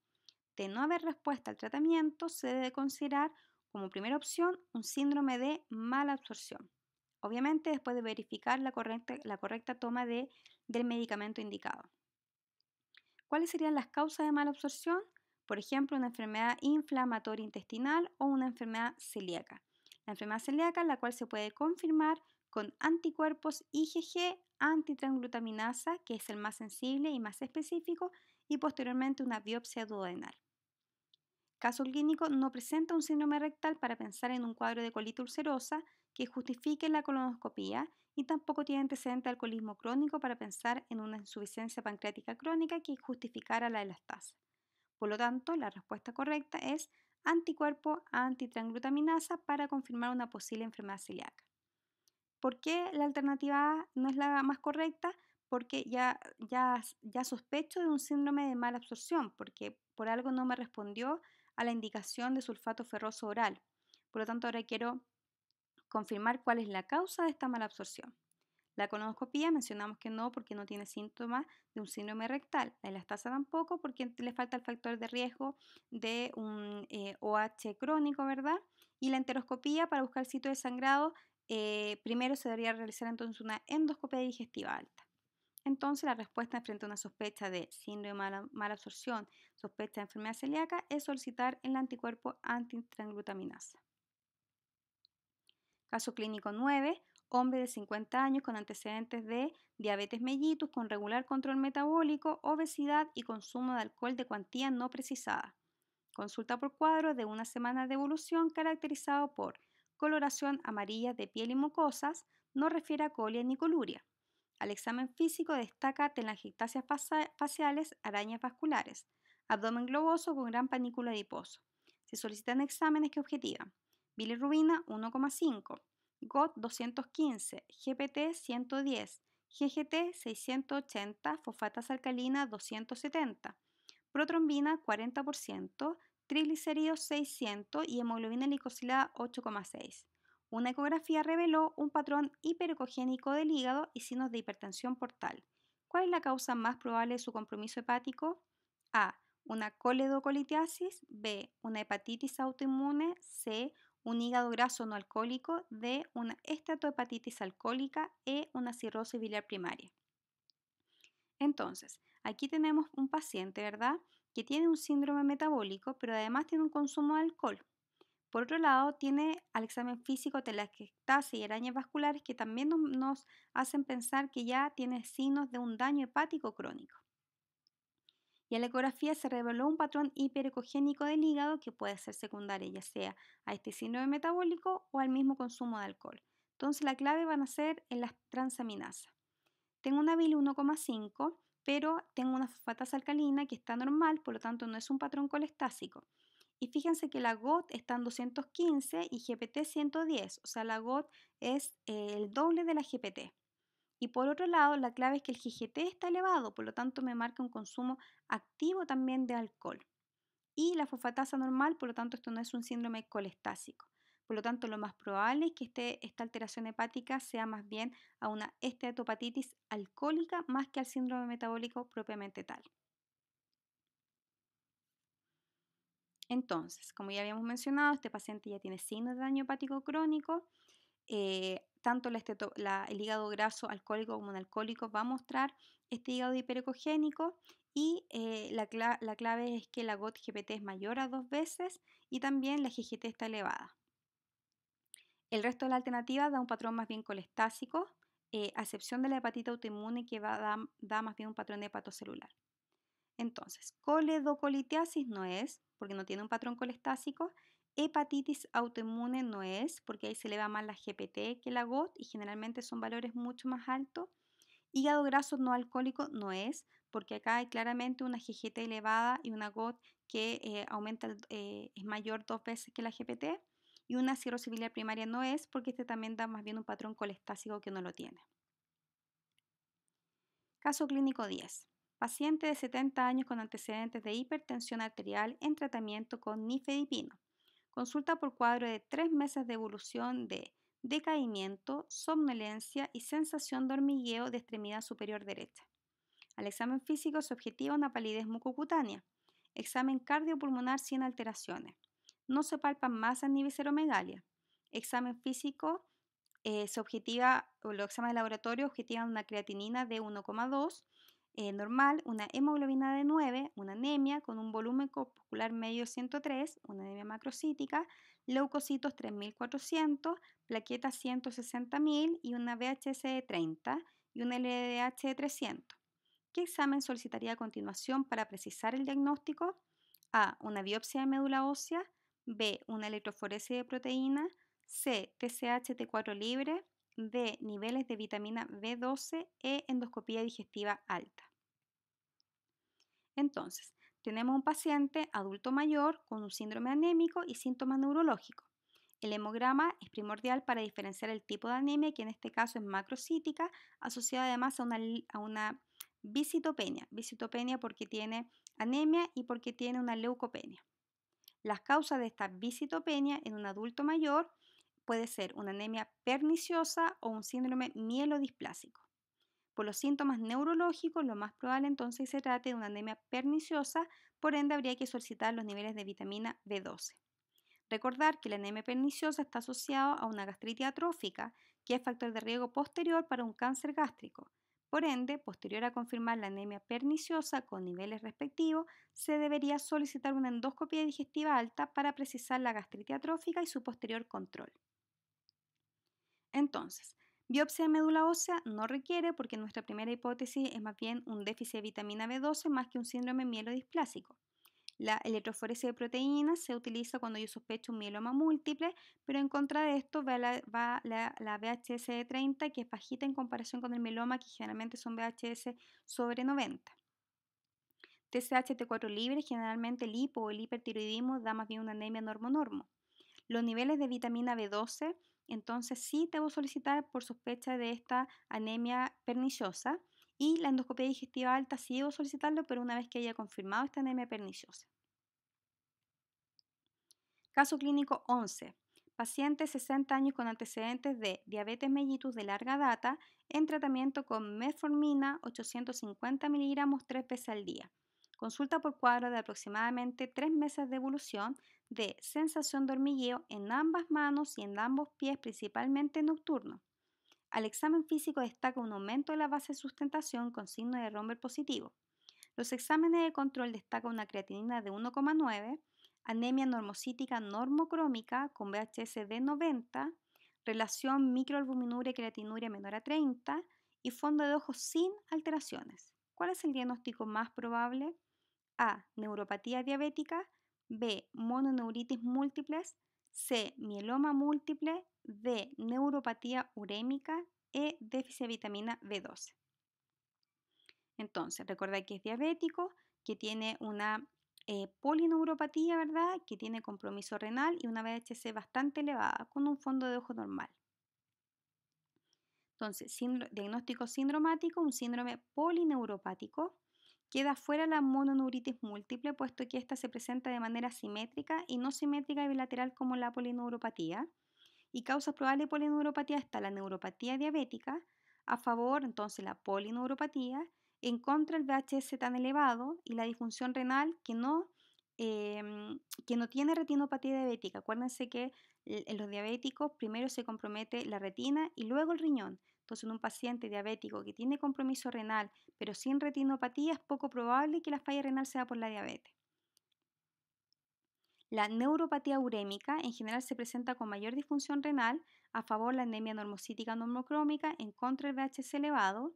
De no haber respuesta al tratamiento, se debe considerar como primera opción un síndrome de mala absorción. Obviamente después de verificar la correcta toma del medicamento indicado. ¿Cuáles serían las causas de mala absorción? Por ejemplo, una enfermedad inflamatoria intestinal o una enfermedad celíaca. La enfermedad celíaca, la cual se puede confirmar con anticuerpos IgG antitransglutaminasa, que es el más sensible y más específico, y posteriormente una biopsia duodenal. Caso clínico no presenta un síndrome rectal para pensar en un cuadro de colitis ulcerosa que justifique la colonoscopía y tampoco tiene antecedente de alcoholismo crónico para pensar en una insuficiencia pancreática crónica que justificara la elastasa. Por lo tanto, la respuesta correcta es anticuerpo antitransglutaminasa para confirmar una posible enfermedad celíaca. ¿Por qué la alternativa A no es la más correcta? Porque ya sospecho de un síndrome de mala absorción, porque por algo no me respondió a la indicación de sulfato ferroso oral. Por lo tanto, ahora quiero confirmar cuál es la causa de esta mala absorción. La colonoscopía mencionamos que no porque no tiene síntomas de un síndrome rectal. La elastasa tampoco porque le falta el factor de riesgo de un OH crónico, ¿verdad? Y la enteroscopía para buscar el sitio de sangrado, primero se debería realizar entonces una endoscopia digestiva alta. Entonces la respuesta frente a una sospecha de síndrome de mala absorción, sospecha de enfermedad celíaca, es solicitar el anticuerpo antitransglutaminasa. Caso clínico 9, hombre de 50 años con antecedentes de diabetes mellitus con regular control metabólico, obesidad y consumo de alcohol de cuantía no precisada. Consulta por cuadro de una semana de evolución caracterizado por coloración amarilla de piel y mucosas, no refiere a colia ni coluria. Al examen físico destaca telangiectasias faciales, arañas vasculares, abdomen globoso con gran panículo adiposo. Se solicitan exámenes que objetivan bilirrubina 1,5, GOT 215, GPT 110, GGT 680, fosfatas alcalina 270, protrombina 40%, triglicéridos 600 y hemoglobina glicosilada 8,6. Una ecografía reveló un patrón hiperecogénico del hígado y signos de hipertensión portal. ¿Cuál es la causa más probable de su compromiso hepático? A. Una coledocolitiasis. B. Una hepatitis autoinmune. C. Un hígado graso no alcohólico. D. Una esteatohepatitis alcohólica. E. Una cirrosis biliar primaria. Entonces, aquí tenemos un paciente, ¿verdad?, que tiene un síndrome metabólico, pero además tiene un consumo de alcohol. Por otro lado, tiene al examen físico telangiectasia y arañas vasculares que también nos hacen pensar que ya tiene signos de un daño hepático crónico. Y en la ecografía se reveló un patrón hiperecogénico del hígado que puede ser secundario ya sea a este síndrome metabólico o al mismo consumo de alcohol. Entonces la clave van a ser en las transaminasas. Tengo una bili 1,5, pero tengo una fosfatasa alcalina que está normal, por lo tanto no es un patrón colestásico. Y fíjense que la GOT está en 215 y GPT 110, o sea, la GOT es el doble de la GPT. Y por otro lado, la clave es que el GGT está elevado, por lo tanto me marca un consumo activo también de alcohol. Y la fosfatasa normal, por lo tanto esto no es un síndrome colestásico. Por lo tanto, lo más probable es que esta alteración hepática sea más bien a una esteatopatitis alcohólica más que al síndrome metabólico propiamente tal. Entonces, como ya habíamos mencionado, este paciente ya tiene signos de daño hepático crónico. Tanto el hígado graso alcohólico como no alcohólico va a mostrar este hígado hiperecogénico y la clave es que la GOT-GPT es mayor a 2 veces y también la GGT está elevada. El resto de la alternativa da un patrón más bien colestásico, a excepción de la hepatita autoinmune que da más bien un patrón hepatocelular. Entonces, coledocolitiasis no es, porque no tiene un patrón colestásico. Hepatitis autoinmune no es, porque ahí se eleva más la GPT que la GOT y generalmente son valores mucho más altos. Hígado graso no alcohólico no es, porque acá hay claramente una GGT elevada y una GOT que es mayor 2 veces que la GPT. Y una cirrosis biliar primaria no es, porque este también da más bien un patrón colestásico que no lo tiene. Caso clínico 10. Paciente de 70 años con antecedentes de hipertensión arterial en tratamiento con nifedipino. Consulta por cuadro de 3 meses de evolución de decaimiento, somnolencia y sensación de hormigueo de extremidad superior derecha. Al examen físico se objetiva una palidez mucocutánea. Examen cardiopulmonar sin alteraciones. No se palpan masas ni visceromegalia. Examen físico se objetiva, o los exámenes de laboratorio objetivan una creatinina de 1,2 normal, una hemoglobina de 9, una anemia con un volumen corpuscular medio 103, una anemia macrocítica, leucocitos 3.400, plaquetas 160.000 y una VHS de 30 y un LDH de 300. ¿Qué examen solicitaría a continuación para precisar el diagnóstico? A. Una biopsia de médula ósea. B. Una electroforesis de proteína. C. TSH T4 libre. D. Niveles de vitamina B12. E. Endoscopía digestiva alta. Entonces, tenemos un paciente adulto mayor con un síndrome anémico y síntomas neurológicos. El hemograma es primordial para diferenciar el tipo de anemia, que en este caso es macrocítica, asociada además a una visitopenia porque tiene anemia y porque tiene una leucopenia. Las causas de esta visitopenia en un adulto mayor puede ser una anemia perniciosa o un síndrome mielodisplásico. Por los síntomas neurológicos, lo más probable entonces se trate de una anemia perniciosa, por ende habría que solicitar los niveles de vitamina B12. Recordar que la anemia perniciosa está asociada a una gastritis atrófica, que es factor de riesgo posterior para un cáncer gástrico. Por ende, posterior a confirmar la anemia perniciosa con niveles respectivos, se debería solicitar una endoscopia digestiva alta para precisar la gastritis atrófica y su posterior control. Entonces, biopsia de médula ósea no requiere porque nuestra primera hipótesis es más bien un déficit de vitamina B12 más que un síndrome mielodisplásico. La electroforesis de proteínas se utiliza cuando yo sospecho un mieloma múltiple, pero en contra de esto va la VHS de 30, que es bajita en comparación con el mieloma, que generalmente son VHS sobre 90. TSH T4 libre, generalmente el hipo o el hipertiroidismo da más bien una anemia normo-normo. Los niveles de vitamina B12, entonces sí debo solicitar por sospecha de esta anemia perniciosa, y la endoscopia digestiva alta sí debo solicitarlo, pero una vez que haya confirmado esta anemia perniciosa. Caso clínico 11. Paciente 60 años con antecedentes de diabetes mellitus de larga data en tratamiento con metformina 850 miligramos 3 veces al día. Consulta por cuadro de aproximadamente 3 meses de evolución de sensación de hormigueo en ambas manos y en ambos pies, principalmente nocturno. Al examen físico destaca un aumento de la base de sustentación con signo de Romberg positivo. Los exámenes de control destacan una creatinina de 1,9, anemia normocítica normocrómica con VHS de 90, relación microalbuminuria-creatinuria menor a 30 y fondo de ojos sin alteraciones. ¿Cuál es el diagnóstico más probable? A. Neuropatía diabética. B. Mononeuritis múltiples. C. Mieloma múltiple. D. Neuropatía urémica. E. Déficit de vitamina B12. Entonces, recuerda que es diabético, que tiene una polineuropatía, ¿verdad? Que tiene compromiso renal y una VHC bastante elevada, con un fondo de ojo normal. Entonces, diagnóstico sindromático, un síndrome polineuropático. Queda fuera la mononeuritis múltiple, puesto que esta se presenta de manera simétrica y no simétrica y bilateral como la polineuropatía. Y causas probables de polineuropatía está la neuropatía diabética, a favor entonces la polineuropatía, en contra el VHS tan elevado y la disfunción renal que no tiene retinopatía diabética. Acuérdense que en los diabéticos primero se compromete la retina y luego el riñón. Entonces, en un paciente diabético que tiene compromiso renal pero sin retinopatía es poco probable que la falla renal sea por la diabetes. La neuropatía urémica en general se presenta con mayor disfunción renal, a favor la anemia normocítica normocrómica, en contra el VHS elevado.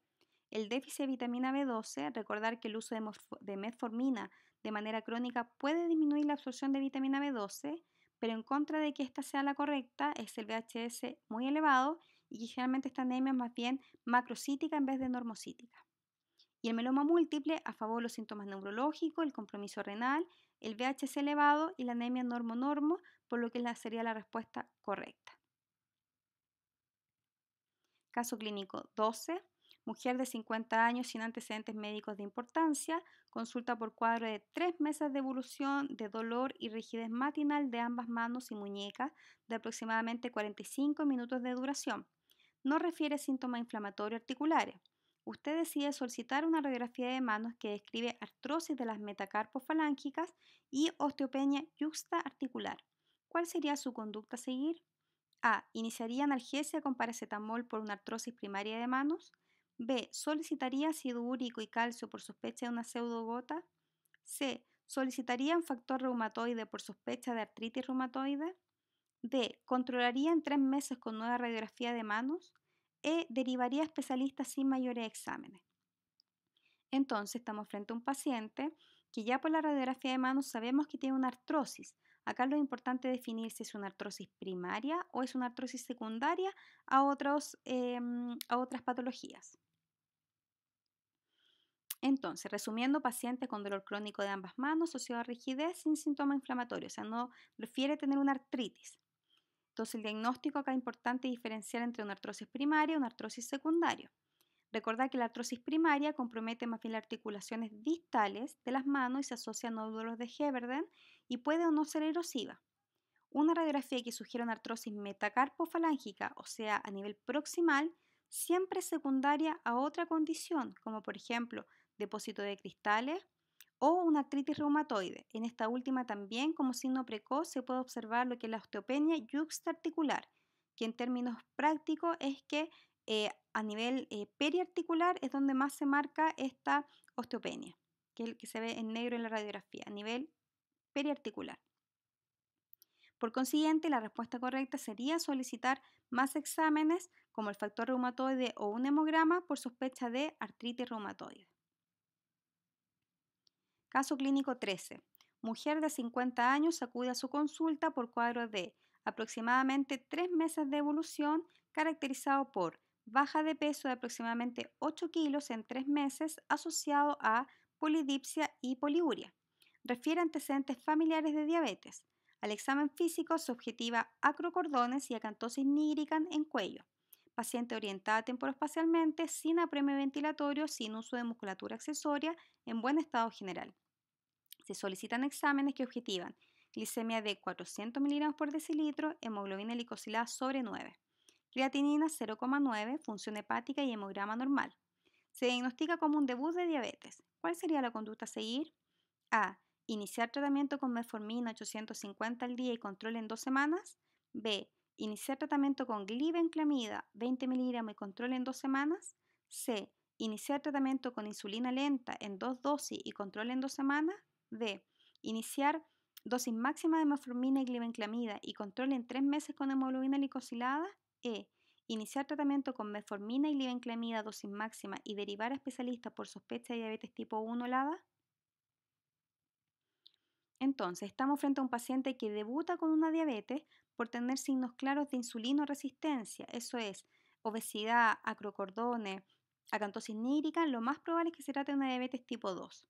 el déficit de vitamina B12, recordar que el uso de metformina de manera crónica puede disminuir la absorción de vitamina B12, pero en contra de que esta sea la correcta es el VHS muy elevado y que generalmente esta anemia es más bien macrocítica en vez de normocítica. Y el mieloma múltiple a favor de los síntomas neurológicos, el compromiso renal, el VHS elevado y la anemia normo-normo, por lo que sería la respuesta correcta. Caso clínico 12. Mujer de 50 años sin antecedentes médicos de importancia, consulta por cuadro de 3 meses de evolución de dolor y rigidez matinal de ambas manos y muñecas de aproximadamente 45 minutos de duración. No refiere síntomas inflamatorios articulares. Usted decide solicitar una radiografía de manos que describe artrosis de las metacarpofalángicas y osteopenia yuxtaarticular. ¿Cuál sería su conducta a seguir? A. Iniciaría analgesia con paracetamol por una artrosis primaria de manos. B. Solicitaría ácido úrico y calcio por sospecha de una pseudogota. C. Solicitaría un factor reumatoide por sospecha de artritis reumatoide. D. Controlaría en 3 meses con nueva radiografía de manos. E. Derivaría a especialistas sin mayores exámenes. Entonces estamos frente a un paciente que ya por la radiografía de manos sabemos que tiene una artrosis. Acá lo importante es definir si es una artrosis primaria o es una artrosis secundaria a otras patologías. Entonces, resumiendo, paciente con dolor crónico de ambas manos asociado a rigidez sin síntomas inflamatorios, o sea, no refiere tener una artritis. Entonces, el diagnóstico acá es importante diferenciar entre una artrosis primaria y una artrosis secundaria. Recordad que la artrosis primaria compromete más bien las articulaciones distales de las manos y se asocia a nódulos de Heberden y puede o no ser erosiva. Una radiografía que sugiere una artrosis metacarpofalángica, o sea, a nivel proximal, siempre es secundaria a otra condición, como por ejemplo depósito de cristales o una artritis reumatoide. En esta última también, como signo precoz, se puede observar lo que es la osteopenia yuxtaarticular, que en términos prácticos es que a nivel periarticular es donde más se marca esta osteopenia, que es el que se ve en negro en la radiografía, a nivel periarticular. Por consiguiente, la respuesta correcta sería solicitar más exámenes como el factor reumatoide o un hemograma por sospecha de artritis reumatoide. Caso clínico 13. Mujer de 50 años acude a su consulta por cuadro de aproximadamente 3 meses de evolución caracterizado por baja de peso de aproximadamente 8 kilos en 3 meses asociado a polidipsia y poliuria. Refiere antecedentes familiares de diabetes. Al examen físico se objetiva acrocordones y acantosis nigricans en cuello. Paciente orientada temporoespacialmente, sin apremio ventilatorio, sin uso de musculatura accesoria, en buen estado general. Se solicitan exámenes que objetivan glicemia de 400 mg por decilitro, hemoglobina glicosilada sobre 9, creatinina 0,9, función hepática y hemograma normal. Se diagnostica como un debut de diabetes. ¿Cuál sería la conducta a seguir? A. Iniciar tratamiento con metformina 850 al día y control en 2 semanas. B. Iniciar tratamiento con glibenclamida 20 mg y control en 2 semanas. C. Iniciar tratamiento con insulina lenta en 2 dosis y control en 2 semanas. D. Iniciar dosis máxima de metformina y glibenclamida y control en 3 meses con hemoglobina glicosilada. E. Iniciar tratamiento con metformina y glibenclamida dosis máxima y derivar a especialista por sospecha de diabetes tipo 1 LADA. Entonces, estamos frente a un paciente que debuta con una diabetes por tener signos claros de insulinoresistencia, eso es, obesidad, acrocordones, acantosis nígrica, lo más probable es que se trate de una diabetes tipo 2.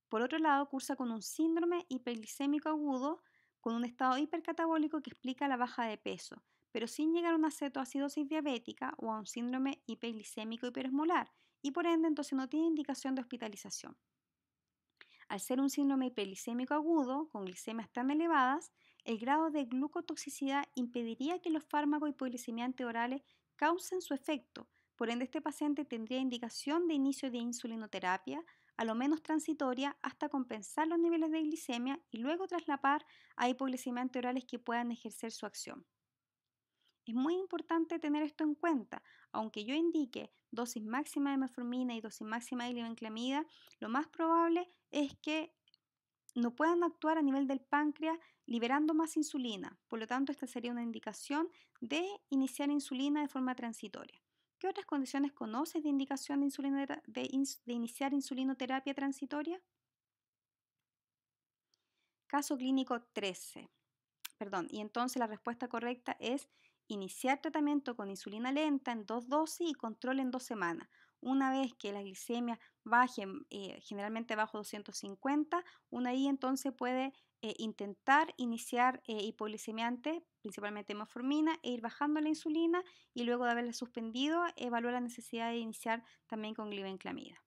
Por otro lado, cursa con un síndrome hiperglicémico agudo con un estado hipercatabólico que explica la baja de peso, pero sin llegar a una cetoacidosis diabética o a un síndrome hiperglicémico hiperosmolar y por ende entonces no tiene indicación de hospitalización. Al ser un síndrome hiperglicémico agudo, con glicemias tan elevadas, el grado de glucotoxicidad impediría que los fármacos hipoglicemiantes orales causen su efecto. Por ende, este paciente tendría indicación de inicio de insulinoterapia, a lo menos transitoria, hasta compensar los niveles de glicemia y luego traslapar a hipoglicemiantes orales que puedan ejercer su acción. Es muy importante tener esto en cuenta. Aunque yo indique dosis máxima de metformina y dosis máxima de glibenclamida, lo más probable es que no puedan actuar a nivel del páncreas liberando más insulina. Por lo tanto, esta sería una indicación de iniciar insulina de forma transitoria. ¿Qué otras condiciones conoces de indicación de iniciar insulinoterapia transitoria? Caso clínico 13. Perdón, y entonces la respuesta correcta es iniciar tratamiento con insulina lenta en 2 dosis y control en 2 semanas. Una vez que la glicemia baje generalmente bajo 250, uno ahí entonces puede intentar iniciar hipoglicemiante, principalmente metformina, e ir bajando la insulina y luego de haberla suspendido, evaluar la necesidad de iniciar también con glibenclamida.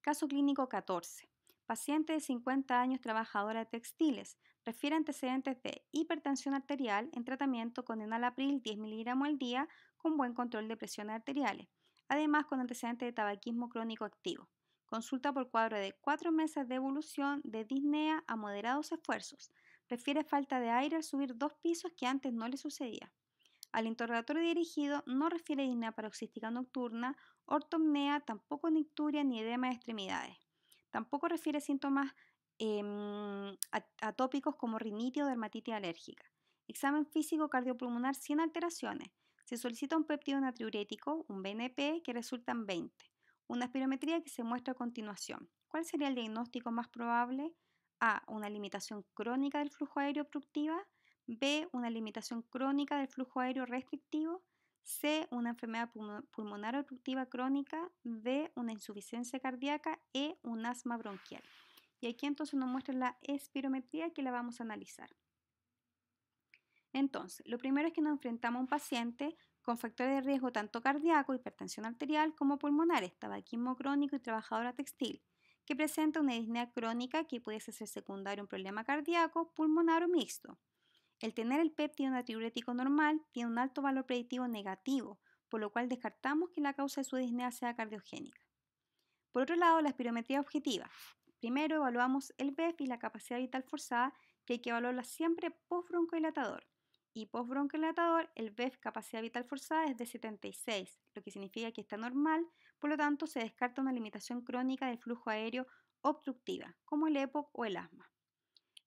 Caso clínico 14. Paciente de 50 años, trabajadora de textiles. Refiere antecedentes de hipertensión arterial en tratamiento con enalapril 10 miligramos al día con buen control de presiones arteriales. Además, con antecedentes de tabaquismo crónico activo. Consulta por cuadro de 4 meses de evolución de disnea a moderados esfuerzos. Refiere falta de aire al subir 2 pisos que antes no le sucedía. Al interrogatorio dirigido no refiere disnea paroxística nocturna, ortopnea, tampoco nicturia ni edema de extremidades. Tampoco refiere síntomas atópicos como rinitis o dermatitis alérgica. Examen físico cardiopulmonar sin alteraciones. Se solicita un péptido natriurético, un BNP, que resultan 20. Una espirometría que se muestra a continuación. ¿Cuál sería el diagnóstico más probable? A. Una limitación crónica del flujo aéreo obstructiva. B. Una limitación crónica del flujo aéreo restrictivo. C. Una enfermedad pulmonar obstructiva crónica. D. Una insuficiencia cardíaca. E. Un asma bronquial. Y aquí entonces nos muestra la espirometría que la vamos a analizar. Entonces, lo primero es que nos enfrentamos a un paciente con factores de riesgo tanto cardíaco, hipertensión arterial, como pulmonares, tabaquismo crónico y trabajadora textil, que presenta una disnea crónica que puede ser secundaria a un problema cardíaco, pulmonar o mixto. El tener el péptido natriurético normal tiene un alto valor predictivo negativo, por lo cual descartamos que la causa de su disnea sea cardiogénica. Por otro lado, la espirometría objetiva. Primero evaluamos el BEF y la capacidad vital forzada, que hay que evaluarla siempre post-broncodilatador. Y post-broncodilatador, el BEF capacidad vital forzada es de 76, lo que significa que está normal, por lo tanto se descarta una limitación crónica del flujo aéreo obstructiva, como el EPOC o el asma.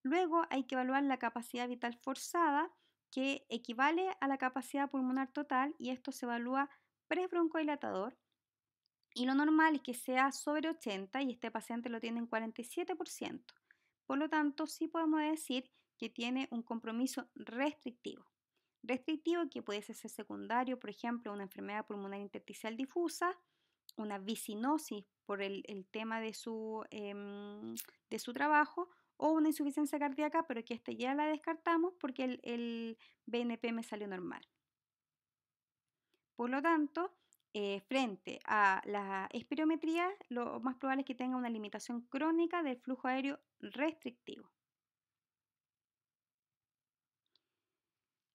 Luego hay que evaluar la capacidad vital forzada, que equivale a la capacidad pulmonar total, y esto se evalúa pre-broncodilatador. Y lo normal es que sea sobre 80 y este paciente lo tiene en 47%. Por lo tanto, sí podemos decir que tiene un compromiso restrictivo. Restrictivo que puede ser secundario, por ejemplo, una enfermedad pulmonar intersticial difusa, una visinosis por el tema de su trabajo, o una insuficiencia cardíaca, pero que esta ya la descartamos porque el BNP me salió normal. Por lo tanto, frente a la espirometría, lo más probable es que tenga una limitación crónica del flujo aéreo restrictivo.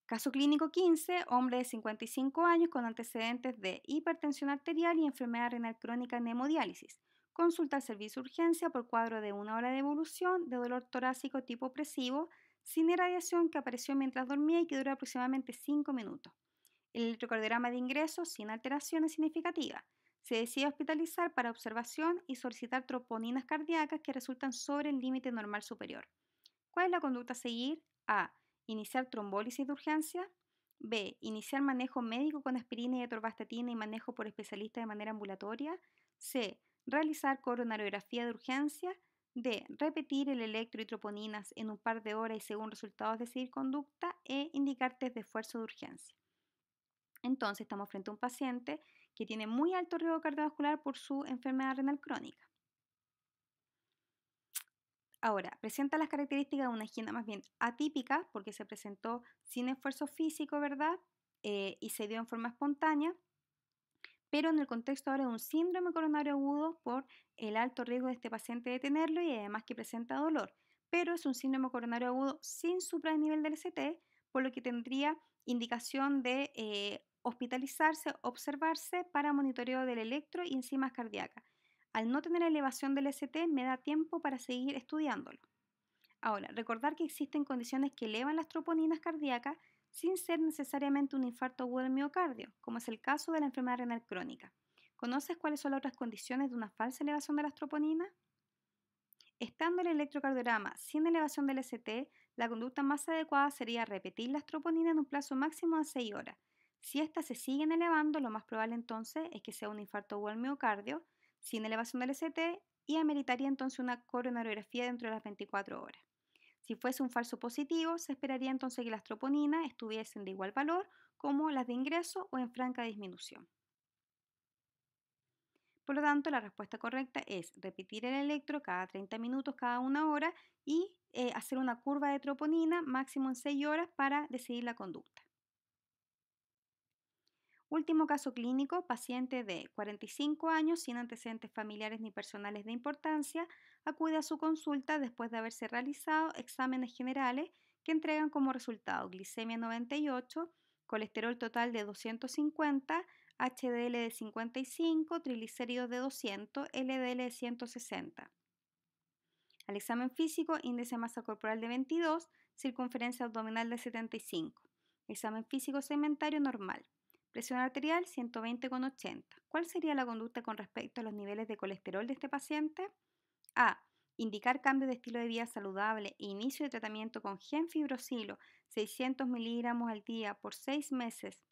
Caso clínico 15, hombre de 55 años con antecedentes de hipertensión arterial y enfermedad renal crónica en hemodiálisis. Consulta al servicio de urgencia por cuadro de 1 hora de evolución de dolor torácico tipo opresivo, sin irradiación, que apareció mientras dormía y que duró aproximadamente 5 minutos. El electrocardiograma de ingreso sin alteraciones significativas. Se decide hospitalizar para observación y solicitar troponinas cardíacas que resultan sobre el límite normal superior. ¿Cuál es la conducta a seguir? A. Iniciar trombólisis de urgencia. B. Iniciar manejo médico con aspirina y atorvastatina y manejo por especialista de manera ambulatoria. C. Realizar coronariografía de urgencia. D. Repetir el electro y troponinas en un par de horas y según resultados decidir conducta. E. Indicar test de esfuerzo de urgencia. Entonces estamos frente a un paciente que tiene muy alto riesgo cardiovascular por su enfermedad renal crónica. Ahora, presenta las características de una angina más bien atípica porque se presentó sin esfuerzo físico, ¿verdad? Y se dio en forma espontánea, pero en el contexto ahora de un síndrome coronario agudo por el alto riesgo de este paciente de tenerlo y además que presenta dolor. Pero es un síndrome coronario agudo sin supranivel del ST, por lo que tendría indicación de hospitalizarse, observarse para monitoreo del electro y enzimas cardíacas. Al no tener elevación del ST, me da tiempo para seguir estudiándolo. Ahora, recordar que existen condiciones que elevan las troponinas cardíacas sin ser necesariamente un infarto agudo del miocardio, como es el caso de la enfermedad renal crónica. ¿Conoces cuáles son las otras condiciones de una falsa elevación de las troponinas? Estando el electrocardiograma sin elevación del ST, la conducta más adecuada sería repetir las troponinas en un plazo máximo de 6 horas. Si éstas se siguen elevando, lo más probable entonces es que sea un infarto agudo al miocardio, sin elevación del ST, y ameritaría entonces una coronariografía dentro de las 24 horas. Si fuese un falso positivo, se esperaría entonces que las troponinas estuviesen de igual valor como las de ingreso o en franca disminución. Por lo tanto, la respuesta correcta es repetir el electro cada 30 minutos, cada 1 hora y hacer una curva de troponina máximo en 6 horas para decidir la conducta. Último caso clínico, paciente de 45 años sin antecedentes familiares ni personales de importancia, acude a su consulta después de haberse realizado exámenes generales que entregan como resultado glicemia 98, colesterol total de 250, HDL de 55, triglicéridos de 200, LDL de 160. Al examen físico, índice de masa corporal de 22, circunferencia abdominal de 75. Examen físico segmentario normal. Presión arterial 120,80. ¿Cuál sería la conducta con respecto a los niveles de colesterol de este paciente? A. Indicar cambio de estilo de vida saludable e inicio de tratamiento con gemfibrosilo 600 miligramos al día por 6 meses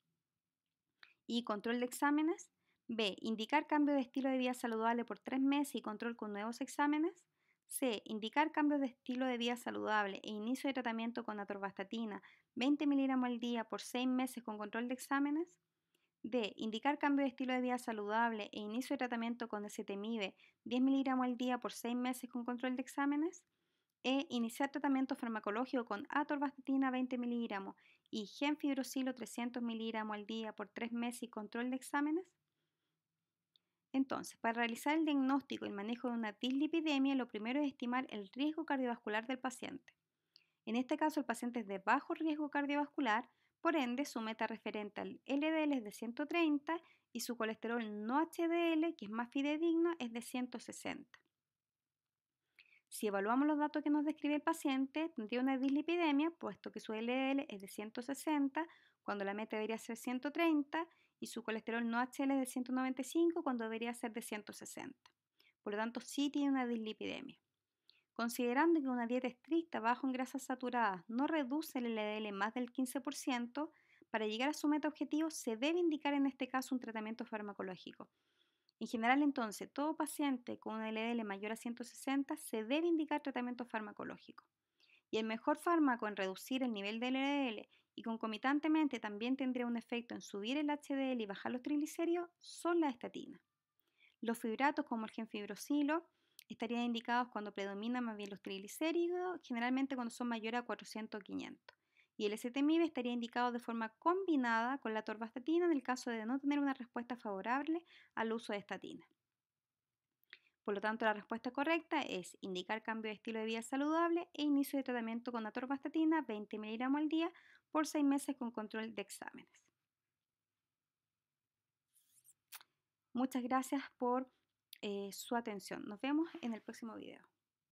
y control de exámenes. B. Indicar cambio de estilo de vida saludable por 3 meses y control con nuevos exámenes. C. Indicar cambio de estilo de vida saludable e inicio de tratamiento con atorvastatina 20 miligramos al día por 6 meses con control de exámenes. D. Indicar cambio de estilo de vida saludable e inicio de tratamiento con ezetimibe 10 miligramos al día por 6 meses con control de exámenes. E. Iniciar tratamiento farmacológico con atorvastatina 20 miligramos y gemfibrosilo 300 miligramos al día por 3 meses y control de exámenes. Entonces, para realizar el diagnóstico y el manejo de una dislipidemia, lo primero es estimar el riesgo cardiovascular del paciente. En este caso, el paciente es de bajo riesgo cardiovascular, por ende, su meta referente al LDL es de 130 y su colesterol no HDL, que es más fidedigno, es de 160. Si evaluamos los datos que nos describe el paciente, tendría una dislipidemia, puesto que su LDL es de 160, cuando la meta debería ser 130, y su colesterol no HDL es de 195, cuando debería ser de 160. Por lo tanto, sí tiene una dislipidemia. Considerando que una dieta estricta bajo en grasas saturadas no reduce el LDL más del 15%, para llegar a su meta objetivo se debe indicar en este caso un tratamiento farmacológico. En general, entonces, todo paciente con un LDL mayor a 160 se debe indicar tratamiento farmacológico. Y el mejor fármaco en reducir el nivel de LDL y concomitantemente también tendría un efecto en subir el HDL y bajar los triglicéridos son las estatinas. Los fibratos como el gemfibrosilo estarían indicados cuando predominan más bien los triglicéridos, generalmente cuando son mayores a 400 o 500. Y el ezetimibe estaría indicado de forma combinada con la atorvastatina en el caso de no tener una respuesta favorable al uso de estatina. Por lo tanto, la respuesta correcta es indicar cambio de estilo de vida saludable e inicio de tratamiento con atorvastatina 20 miligramos al día por 6 meses con control de exámenes. Muchas gracias por su atención. Nos vemos en el próximo video.